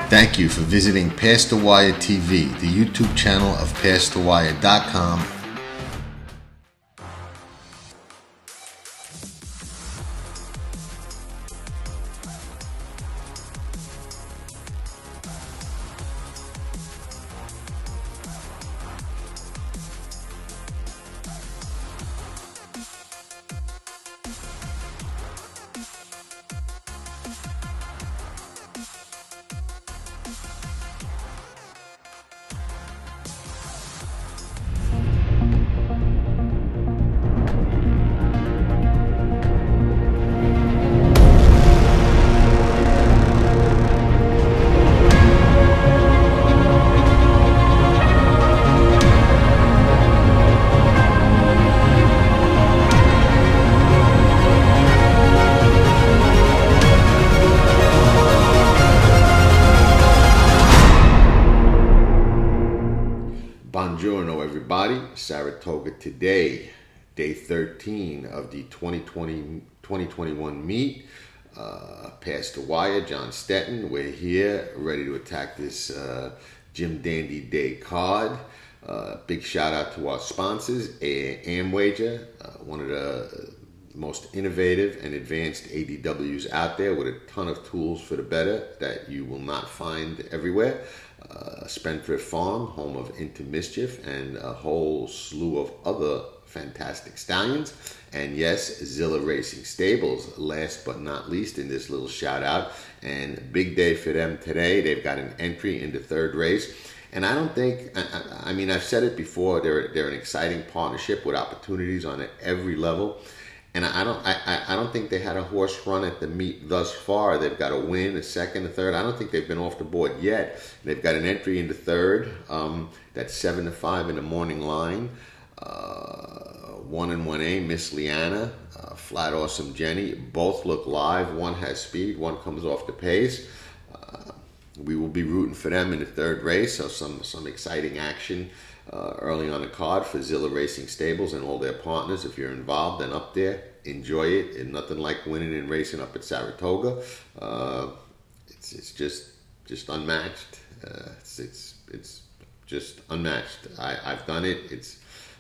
Thank you for visiting Past the Wire TV, the YouTube channel of PastTheWire.com. Buongiorno, everybody. Saratoga Today, day 13 of the 2021 meet. Past the Wire, John Stetton. We're here, ready to attack this Jim Dandy Day card. Big shout out to our sponsors, Amwager, one of the most innovative and advanced ADWs out there with a ton of tools for the better that you will not find everywhere. Spendthrift Farm, home of Into Mischief, and a whole slew of other fantastic stallions. And yes, Zilla Racing Stables, last but not least in this little shout out. And big day for them today. They've got an entry in the third race. And I don't think, I mean, I've said it before, they're an exciting partnership with opportunities on every level. And I don't think they had a horse run at the meet thus far. They've got a win, a second, a third. I don't think they've been off the board yet. They've got an entry in the third. That's 7-5 in the morning line. 1 and 1A, Miss Liana, Flat Awesome Jenny. Both look live. One has speed. One comes off the pace. We will be rooting for them in the third race. So some exciting action early on the card for Zilla Racing Stables and all their partners. If you're involved and up there, enjoy it. And nothing like winning and racing up at Saratoga. It's just unmatched. It's just unmatched. I've done it.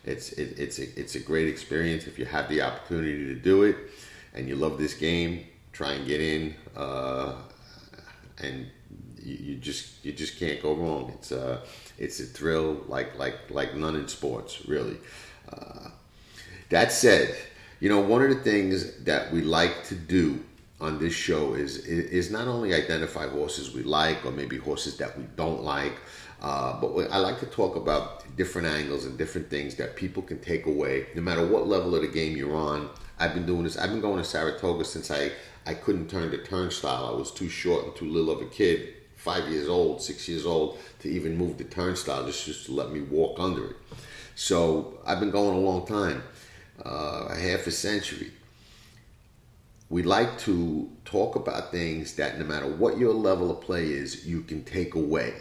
It's a great experience. If you have the opportunity to do it and you love this game, try and get in. And you just can't go wrong. It's a thrill like none in sports, really. That said, you know, one of the things that we like to do on this show is not only identify horses we like or maybe horses that we don't like, but I like to talk about different angles and different things that people can take away, no matter what level of the game you're on. I've been doing this. I've been going to Saratoga since I couldn't turn the turnstile. I was too short and too little of a kid, 5 years old, 6 years old, to even move the turnstile, just to let me walk under it. So I've been going a long time, a half a century. We like to talk about things that no matter what your level of play is, you can take away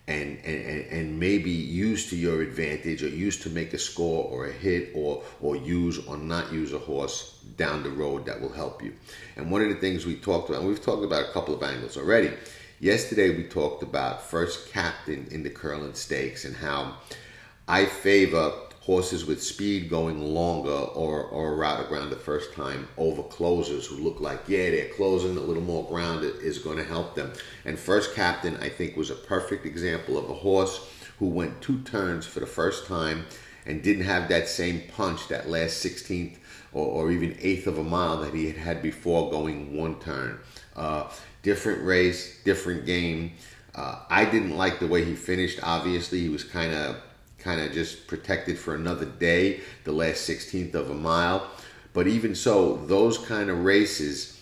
and maybe use to your advantage, or use to make a score or a hit, or use or not use a horse down the road that will help you. And one of the things we talked about, and we've talked about a couple of angles already. Yesterday we talked about first captain in the Curlin Stakes and how I favor horses with speed going longer or a route around the first time over closers who look like, yeah, they're closing, a little more ground is going to help them. And first captain, I think, was a perfect example of a horse who went 2 turns for the first time and didn't have that same punch, that last 16th or even 1/8 of a mile that he had before going 1 turn. Different race, different game. I didn't like the way he finished. Obviously, he was kind of just protected for another day, the last 16th of a mile. But even so, those kind of races,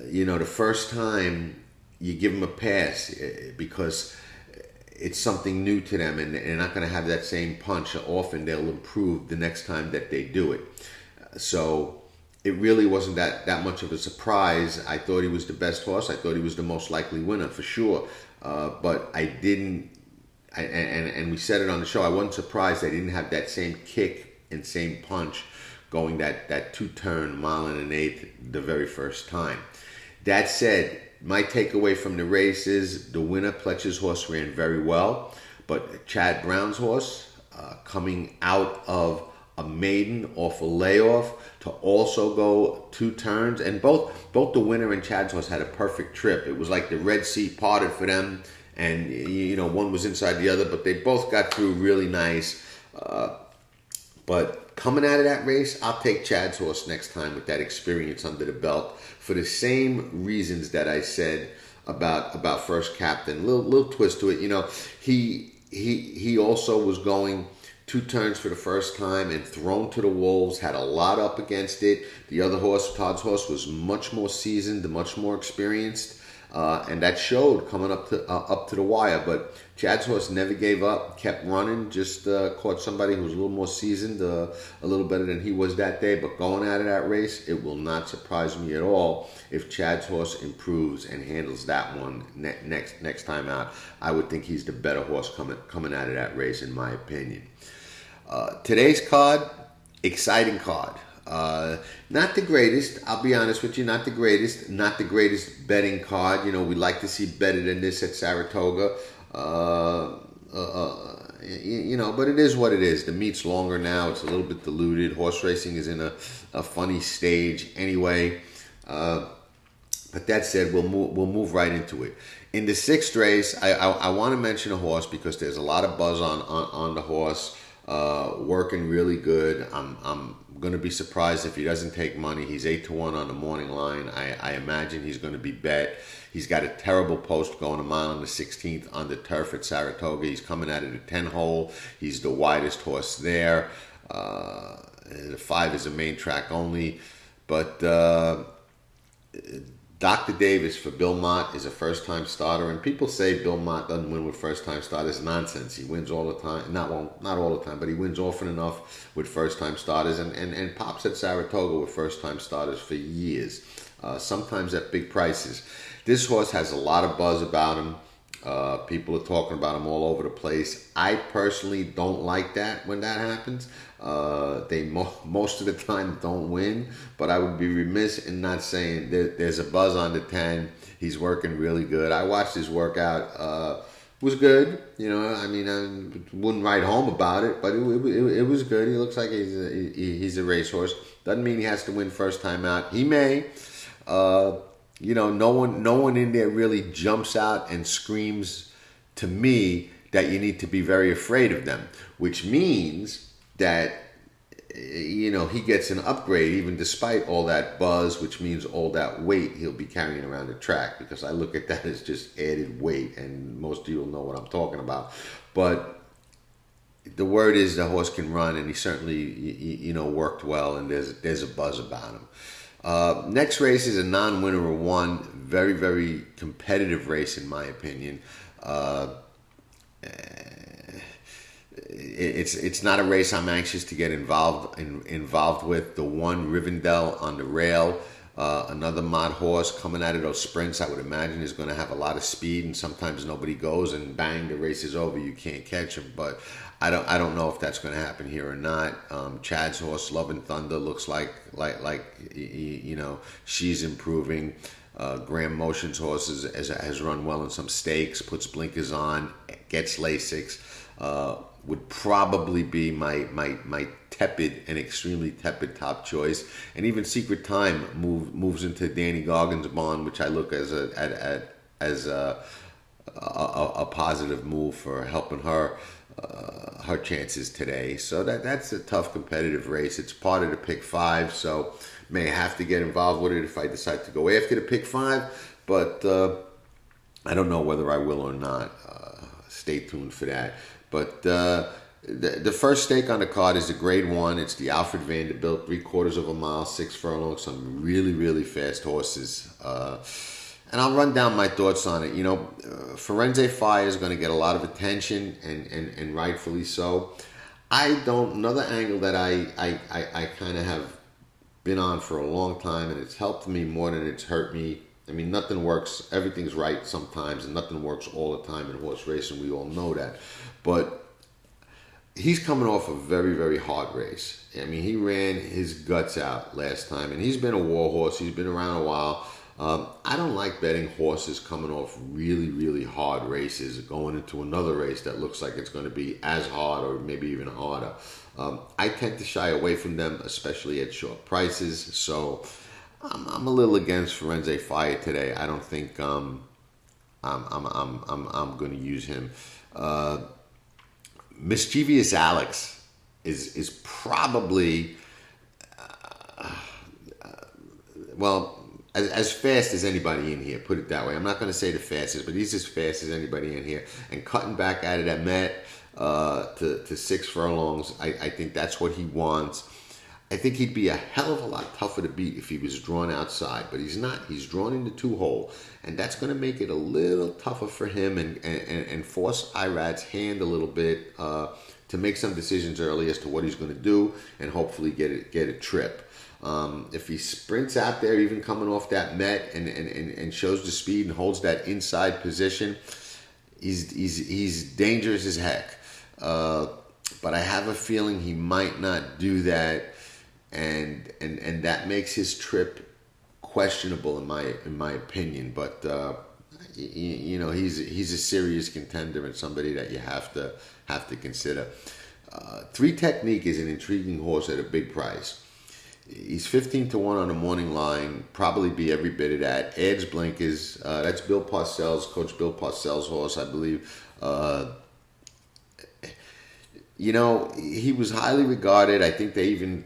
you know, the first time you give them a pass because it's something new to them and they're not going to have that same punch. Often they'll improve the next time that they do it. So it really wasn't that much of a surprise. I thought he was the best horse. I thought he was the most likely winner for sure. But I didn't, and we said it on the show, I wasn't surprised I didn't have that same kick and same punch going that 2-turn mile and an eighth the very first time. That said, my takeaway from the race is the winner, Pletcher's horse, ran very well, but Chad Brown's horse, coming out of a maiden off a layoff to also go 2 turns, and both the winner and Chad's horse had a perfect trip. It was like the Red Sea parted for them, and one was inside the other, but they both got through really nice. But coming out of that race, I'll take Chad's horse next time with that experience under the belt for the same reasons that I said about First Captain. Little twist to it, he also was going 2 turns for the first time and thrown to the wolves, had a lot up against it. The other horse, Todd's horse, was much more seasoned, much more experienced, and that showed coming up to the wire. But Chad's horse never gave up, kept running, just caught somebody who was a little more seasoned, a little better than he was that day. But going out of that race, it will not surprise me at all if Chad's horse improves and handles that one next time out. I would think he's the better horse coming out of that race, in my opinion. Today's card, exciting card. Not the greatest, I'll be honest with you, not the greatest betting card. We like to see better than this at Saratoga. But it is what it is. The meet's longer now. It's a little bit diluted. Horse racing is in a funny stage anyway. But that said, we'll move right into it. In the 6th race, I want to mention a horse because there's a lot of buzz on the horse. Working really good. I'm going to be surprised if he doesn't take money. He's 8-1 on the morning line. I imagine he's going to be bet. He's got a terrible post going a mile on the 16th on the turf at Saratoga. He's coming out of the 10 hole. He's the widest horse there. The 5 is a main track only. But Dr. Davis for Belmont is a first-time starter, and people say Belmont doesn't win with first-time starters. Nonsense. He wins all the time. Not all the time, but he wins often enough with first-time starters, and pops at Saratoga with first-time starters for years, sometimes at big prices. This horse has a lot of buzz about him. People are talking about him all over the place. I personally don't like that when that happens. They most of the time don't win, but I would be remiss in not saying there's a buzz on the 10. He's working really good. I watched his workout. Was good. I wouldn't write home about it, but it was good. He looks like he's a racehorse. Doesn't mean he has to win first time out. He may. No one in there really jumps out and screams to me that you need to be very afraid of them, which means that he gets an upgrade even despite all that buzz, which means all that weight he'll be carrying around the track, because I look at that as just added weight, and most of you will know what I'm talking about. But the word is the horse can run, and he certainly worked well, and there's a buzz about him. Next race is a non-winner of 1. Very, very competitive race in my opinion. It's not a race I'm anxious to get involved with. The 1 Rivendell on the rail, another mod horse coming out of those sprints. I would imagine is going to have a lot of speed, and sometimes nobody goes, and bang, the race is over. You can't catch him. But I don't know if that's going to happen here or not. Chad's horse, Love and Thunder, looks like she's improving. Graham Motion's horse has run well in some stakes, puts blinkers on, gets Lasix. Would probably be my tepid and extremely tepid top choice. And even Secret Time moves into Danny Goggins' barn, which I look as a positive move for helping her chances today. So that's a tough competitive race. It's part of the pick 5, so may have to get involved with it if I decide to go after the pick 5, but I don't know whether I will or not. Stay tuned for that. But the first stake on the card is a grade 1. It's the Alfred Vanderbilt, 3/4 of a mile, 6 furlongs, some really, really fast horses. And I'll run down my thoughts on it. Firenze Fire is going to get a lot of attention, and rightfully so. Another angle that I kind of have been on for a long time, and it's helped me more than it's hurt me. Nothing works. Everything's right sometimes, and nothing works all the time in horse racing. We all know that. But he's coming off a very, very hard race. He ran his guts out last time, and he's been a war horse. He's been around a while. I don't like betting horses coming off really, really hard races, going into another race that looks like it's going to be as hard or maybe even harder. I tend to shy away from them, especially at short prices. So I'm a little against Firenze Fire today. I don't think I'm going to use him. Mischievous Alex is probably well, as fast as anybody in here, put it that way. I'm not going to say the fastest, but he's as fast as anybody in here. And cutting back at it at Met to 6 furlongs, I think that's what he wants. I think he'd be a hell of a lot tougher to beat if he was drawn outside, but he's not. He's drawn into 2-hole, and that's going to make it a little tougher for him and force Irad's hand a little bit to make some decisions early as to what he's going to do and hopefully get a trip. If he sprints out there, even coming off that Met and shows the speed and holds that inside position, he's dangerous as heck. But I have a feeling he might not do that, and that makes his trip questionable in my opinion. But you know, he's a serious contender and somebody that you have to consider. 3 Technique is an intriguing horse at a big price. He's 15-1 on the morning line. Probably be every bit of that. Adds blinkers. That's Bill Parcells, Coach Bill Parcells' horse, I believe. You know, he was highly regarded. I think they even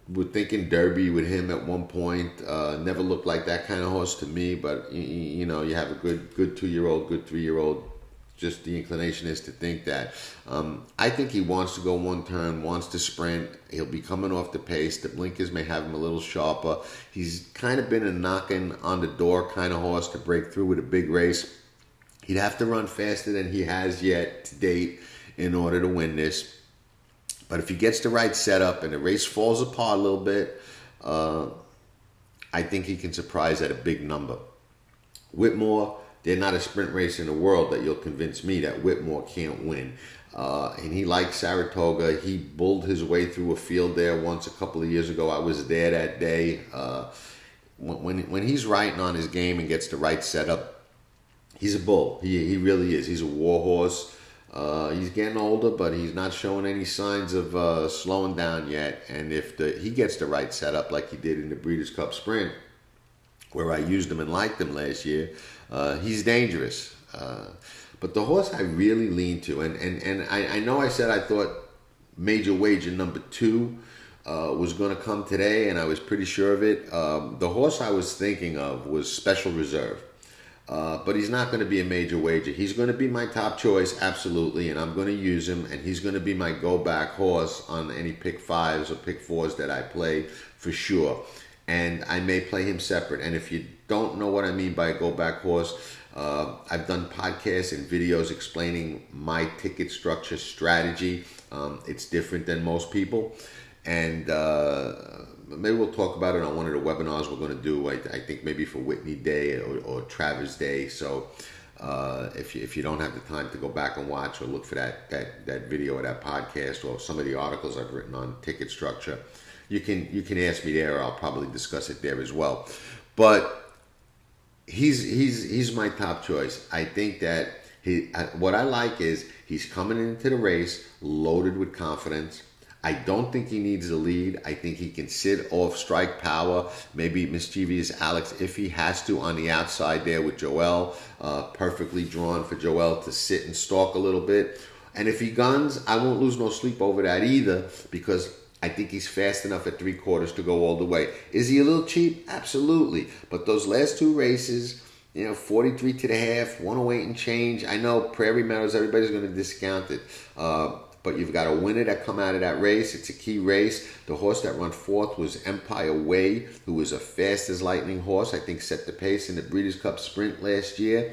were thinking Derby with him at one point. Never looked like that kind of horse to me. But you know, you have a good 2-year-old, good 3-year-old. Just the inclination is to think that. I think he wants to go one turn, wants to sprint. He'll be coming off the pace. The blinkers may have him a little sharper. He's kind of been a knocking on the door kind of horse to break through with a big race. He'd have to run faster than he has yet to date in order to win this. But if he gets the right setup and the race falls apart a little bit, I think he can surprise at a big number. Whitmore, they're not a sprint race in the world that you'll convince me that Whitmore can't win. And he likes Saratoga. He bulled his way through a field there once a couple of years ago. I was there that day. When he's riding on his game and gets the right setup, he's a bull. He really is. He's a war horse. He's getting older, but he's not showing any signs of slowing down yet. And if he gets the right setup like he did in the Breeders' Cup Sprint, where I used him and liked him last year, he's dangerous. But the horse I really lean to, and I know I said I thought Major Wager number 2 was going to come today, and I was pretty sure of it. The horse I was thinking of was Special Reserve. But he's not going to be a Major Wager. He's going to be my top choice, absolutely, and I'm going to use him, and he's going to be my go-back horse on any pick 5s or pick 4s that I play for sure. And I may play him separate. And if you don't know what I mean by a go-back horse, I've done podcasts and videos explaining my ticket structure strategy. It's different than most people. And maybe we'll talk about it on one of the webinars we're going to do, I think maybe for Whitney Day or Travers Day. So if you don't have the time to go back and watch or look for that video or that podcast or some of the articles I've written on ticket structure, you can ask me there. I'll probably discuss it there as well. But he's my top choice. I think that what I like is he's coming into the race loaded with confidence. I don't think he needs the lead. I think he can sit off strike power, maybe Mischievous Alex if he has to on the outside there with Joel. Perfectly drawn for Joel to sit and stalk a little bit. And if he guns, I won't lose no sleep over that either, because I think he's fast enough at 3/4 to go all the way. Is he a little cheap? Absolutely. But those last 2 races, 43 to the half, 108 and change. I know Prairie Meadows, everybody's going to discount it. But you've got a winner that come out of that race. It's a key race. The horse that ran 4th was Empire Way, who was a fast as lightning horse. I think set the pace in the Breeders' Cup Sprint last year.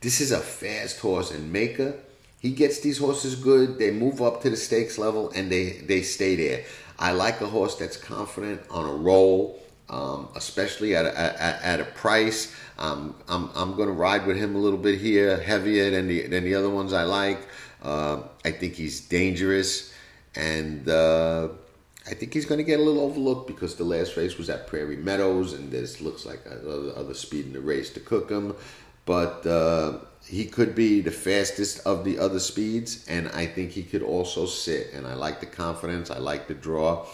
This is a fast horse. And Maker, he gets these horses good. They move up to the stakes level and they stay there. I like a horse that's confident on a roll, especially at a price. I'm going to ride with him a little bit here, heavier than the other ones I like. I think he's dangerous, and I think he's going to get a little overlooked because the last race was at Prairie Meadows, and this looks like other speed in the race to cook him. But he could be the fastest of the other speeds, and I think he could also sit. And I like the confidence. I like the draw.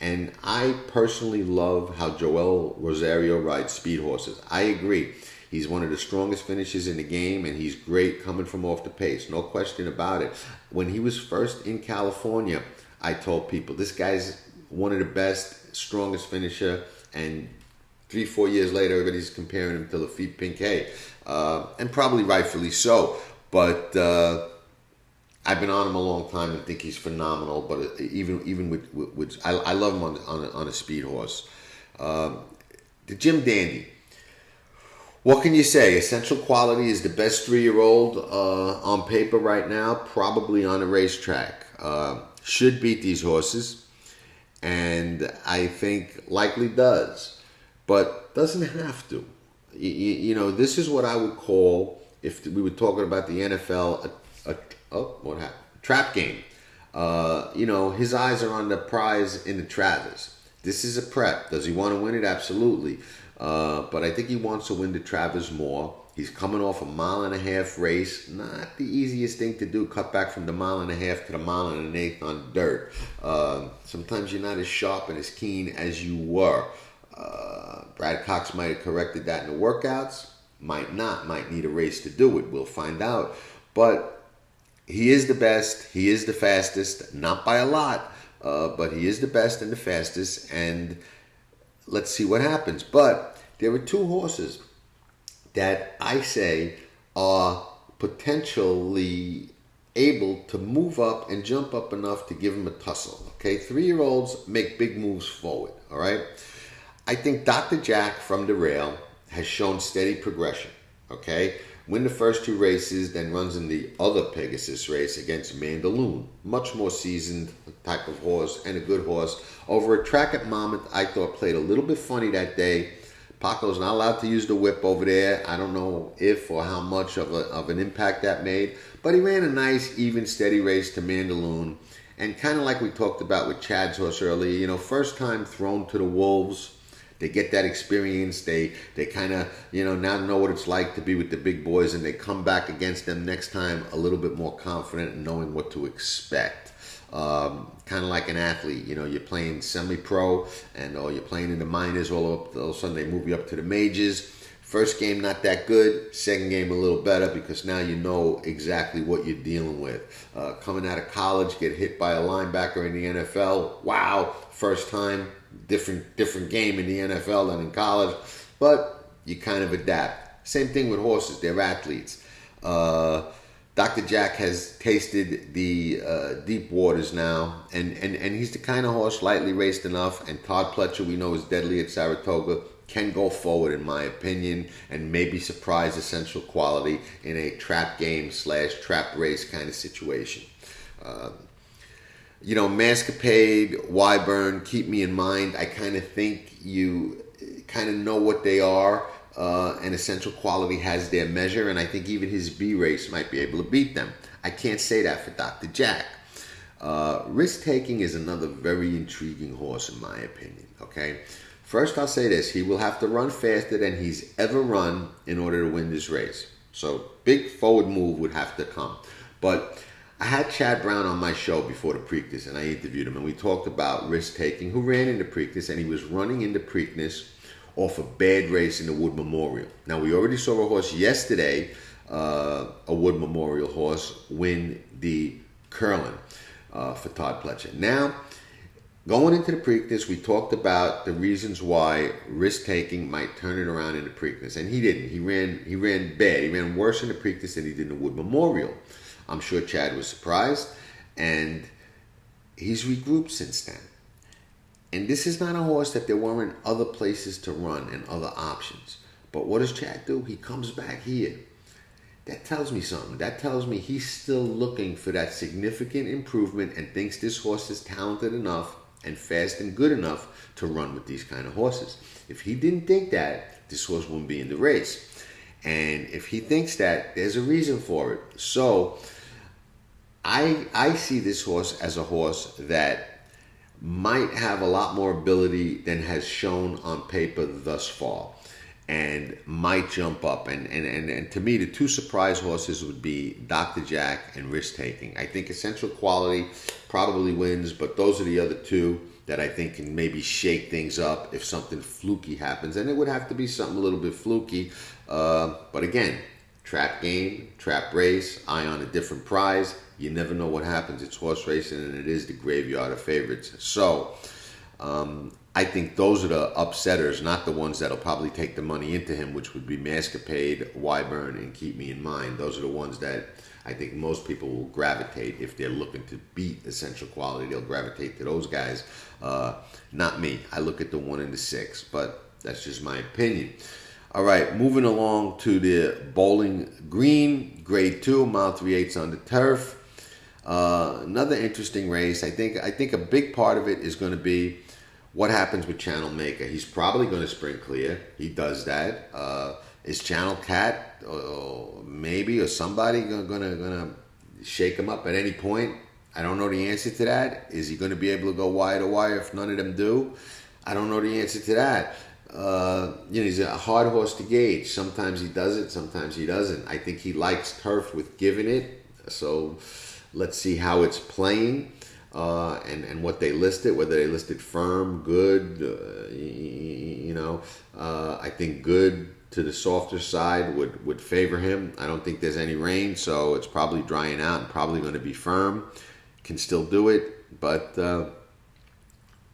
And I personally love how Joel Rosario rides speed horses. I agree. He's one of the strongest finishers in the game, and he's great coming from off the pace. No question about it. When he was first in California, I told people, this guy's one of the best, strongest finisher, and 3-4 years later, everybody's comparing him to Lafitte Pincay, and probably rightfully so. But I've been on him a long time and think he's phenomenal. But even with I love him on a speed horse. The Jim Dandy. What can you say? Essential Quality is the best 3-year-old on paper right now, probably on a racetrack. Should beat these horses, and I think likely does, but doesn't have to. You know, this is what I would call, if we were talking about the NFL, what happened? Trap game. You know, his eyes are on the prize in the Travers. This is a prep. Does he want to win it? Absolutely. But I think he wants to win the Travers more. He's coming off a 1.5-mile race. Not the easiest thing to do, cut back from the 1.5 to the 1.1 mile on dirt. Sometimes you're not as sharp and as keen as you were. Brad Cox might have corrected that in the workouts. Might not. Might need a race to do it. We'll find out. But he is the best. He is the fastest. Not by a lot, but he is the best and the fastest. And let's see what happens. But there are two horses that I say are potentially able to move up and jump up enough to give him a tussle. Okay, 3-year-olds make big moves forward. All right, I think Dr. Jack from the rail has shown steady progression. Okay, win the first 2 races, then runs in the other Pegasus race against Mandaloon. Much more seasoned type of horse and a good horse. Over a track at Monmouth, I thought played a little bit funny that day. Paco's not allowed to use the whip over there. I don't know if or how much of an impact that made. But he ran a nice, even, steady race to Mandaloon. And kind of like we talked about with Chad's horse earlier, you know, first time thrown to the wolves. They get that experience. They kind of, you know, now know what it's like to be with the big boys. And they come back against them next time a little bit more confident and knowing what to expect. Kind of like an athlete, you know, you're playing semi-pro or you're playing in the minors, all of a sudden they move you up to the majors. First game not that good, second game a little better because now you know exactly what you're dealing with. Coming out of college, get hit by a linebacker in the NFL, wow, first time, different game in the NFL than in college, but you kind of adapt. Same thing with horses, they're athletes. Dr. Jack has tasted the deep waters now, and he's the kind of horse lightly raced enough, and Todd Pletcher, we know, is deadly at Saratoga, can go forward, in my opinion, and maybe surprise Essential Quality in a trap game / trap race kind of situation. You know, Mascapade, Wyburn, Keep Me in Mind, I kind of think you kind of know what they are. And Essential Quality has their measure, and I think even his B race might be able to beat them. I can't say that for Dr. Jack. Risk Taking is another very intriguing horse, in my opinion. Okay, first I'll say this: he will have to run faster than he's ever run in order to win this race. So big forward move would have to come. But I had Chad Brown on my show before the Preakness, and I interviewed him, and we talked about Risk Taking, who ran in the Preakness, and he was running in the Preakness off a bad race in the Wood Memorial. Now, we already saw a horse yesterday, a Wood Memorial horse, win the Curlin for Todd Pletcher. Now, going into the Preakness, we talked about the reasons why Risk Taking might turn it around in the Preakness, and he didn't. He ran bad. He ran worse in the Preakness than he did in the Wood Memorial. I'm sure Chad was surprised, and he's regrouped since then. And this is not a horse that there weren't other places to run and other options. But what does Chad do? He comes back here. That tells me something. That tells me he's still looking for that significant improvement and thinks this horse is talented enough and fast and good enough to run with these kind of horses. If he didn't think that, this horse wouldn't be in the race. And if he thinks that, there's a reason for it. So I see this horse as a horse that might have a lot more ability than has shown on paper thus far, and might jump up. And to me, the two surprise horses would be Dr. Jack and Risk Taking. I think Essential Quality probably wins, but those are the other two that I think can maybe shake things up if something fluky happens. And it would have to be something a little bit fluky. But again, trap game, trap race, eye on a different prize. You never know what happens. It's horse racing, and it is the graveyard of favorites. So I think those are the upsetters, not the ones that'll probably take the money into him, which would be Masquerade, Wyburn, and Keep Me in Mind. Those are the ones that I think most people will gravitate. If they're looking to beat Essential Quality, they'll gravitate to those guys. Not me. I look at the 1 and the 6, but that's just my opinion. All right, moving along to the Bowling Green, Grade 2, mile 3/8 on the turf. Another interesting race. I think a big part of it is going to be what happens with Channel Maker. He's probably going to sprint clear. He does that. Is Channel Cat maybe or somebody gonna shake him up at any point? I don't know the answer to that. Is he going to be able to go wire to wire if none of them do? I don't know the answer to that. He's a hard horse to gauge. Sometimes he does it, sometimes he doesn't. I think he likes turf with giving it. So let's see how it's playing and what they listed, whether they listed firm, good. I think good to the softer side would favor him. I don't think there's any rain, so it's probably drying out and probably going to be firm. Can still do it, but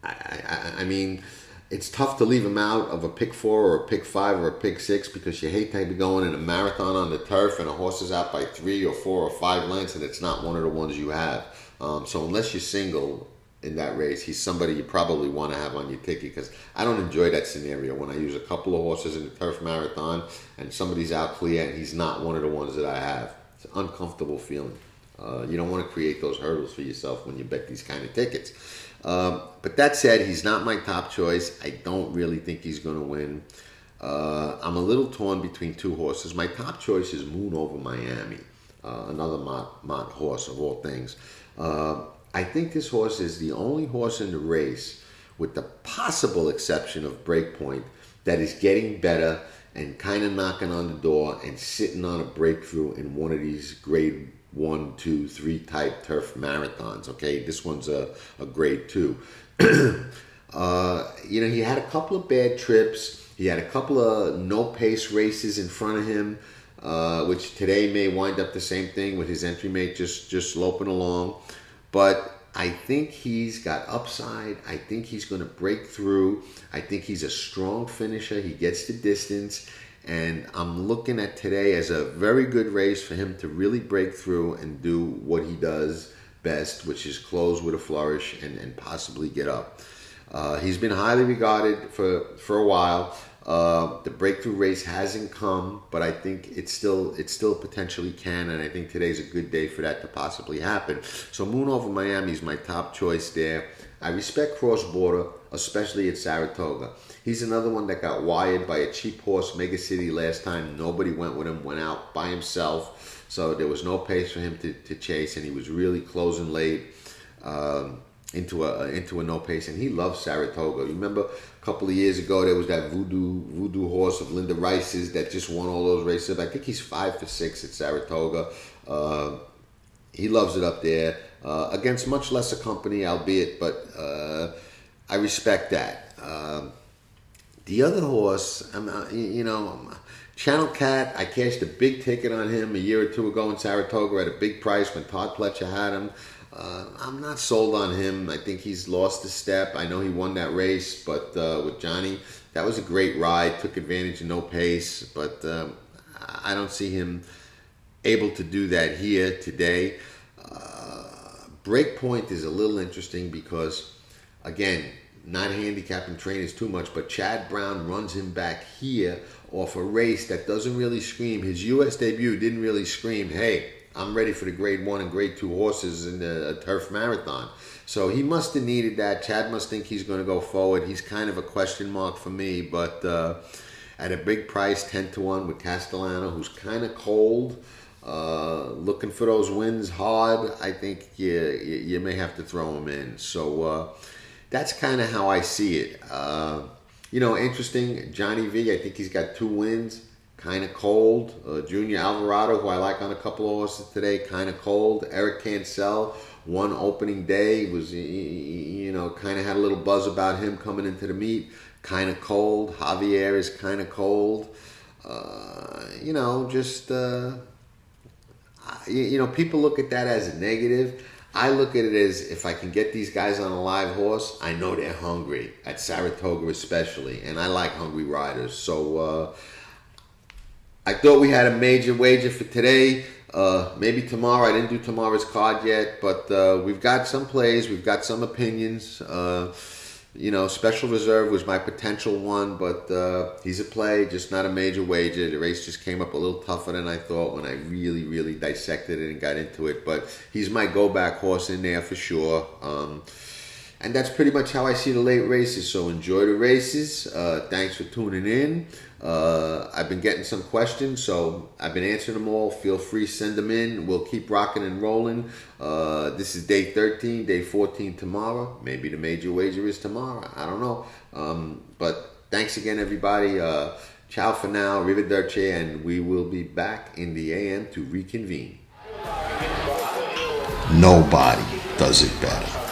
I mean, it's tough to leave him out of a pick 4 or a pick 5 or a pick 6 because you hate to be going in a marathon on the turf and a horse is out by 3 or 4 or 5 lengths and it's not one of the ones you have. So unless you're single in that race, he's somebody you probably want to have on your ticket, because I don't enjoy that scenario when I use a couple of horses in the turf marathon and somebody's out clear and he's not one of the ones that I have. It's an uncomfortable feeling. You don't want to create those hurdles for yourself when you bet these kind of tickets. But that said, he's not my top choice. I don't really think he's going to win. I'm a little torn between two horses. My top choice is Moon Over Miami, another Mott horse of all things. I think this horse is the only horse in the race, with the possible exception of Breakpoint, that is getting better and kind of knocking on the door and sitting on a breakthrough in one of these grade 1, 2, 3 type turf marathons. Okay, this one's a grade 2. He had a couple of bad trips. He had a couple of no pace races in front of him, which today may wind up the same thing with his entry mate just sloping along. But I think he's got upside. I think he's going to break through. I think he's a strong finisher. He gets the distance. And I'm looking at today as a very good race for him to really break through and do what he does best, which is close with a flourish and possibly get up. He's been highly regarded for a while. The breakthrough race hasn't come, but I think it still potentially can, and I think today's a good day for that to possibly happen. So Moon Over Miami is my top choice there. I respect Cross Border, especially at Saratoga. He's another one that got wired by a cheap horse, Mega City, last time. Nobody went with him, went out by himself, so there was no pace for him to chase, and he was really closing late into a no pace, and he loves Saratoga. You remember a couple of years ago there was that voodoo horse of Linda Rice's that just won all those races. I think he's 5 for 6 at Saratoga. He loves it up there against much lesser company, albeit, but I respect that. The other horse, Channel Cat, I cashed a big ticket on him a year or two ago in Saratoga at a big price when Todd Pletcher had him. I'm not sold on him. I think he's lost a step. I know he won that race, but with Johnny, that was a great ride. Took advantage of no pace, but I don't see him able to do that here today. Breakpoint is a little interesting because, again, not handicapping trainers too much, but Chad Brown runs him back here off a race that doesn't really scream. His U.S. debut didn't really scream, hey, I'm ready for the grade 1 and grade 2 horses in the turf marathon. So he must have needed that. Chad must think he's going to go forward. He's kind of a question mark for me, but at a big price, 10-1 with Castellano, who's kind of cold, looking for those wins hard, I think you may have to throw him in. So that's kind of how I see it. Interesting. Johnny V, I think he's got 2 wins. Kind of cold. Junior Alvarado, who I like on a couple of horses today, kind of cold. Eric Cancel, one opening day, was, kind of had a little buzz about him coming into the meet. Kind of cold. Javier is kind of cold. People look at that as a negative. I look at it as, if I can get these guys on a live horse, I know they're hungry, at Saratoga especially, and I like hungry riders. So I thought we had a major wager for today. Maybe tomorrow. I didn't do tomorrow's card yet, but we've got some plays, we've got some opinions. Special reserve was my potential one, but he's a play, just not a major wager. The race just came up a little tougher than I thought when I really, really dissected it and got into it. But he's my go-back horse in there for sure. And that's pretty much how I see the late races. So enjoy the races. Thanks for tuning in. I've been getting some questions, so I've been answering them all. Feel free, send them in. We'll keep rocking and rolling. This is day 13, day 14 tomorrow. Maybe the major wager is tomorrow. I don't know. But thanks again, everybody. Ciao for now. Arrivederci, and we will be back in the AM to reconvene. Nobody does it better.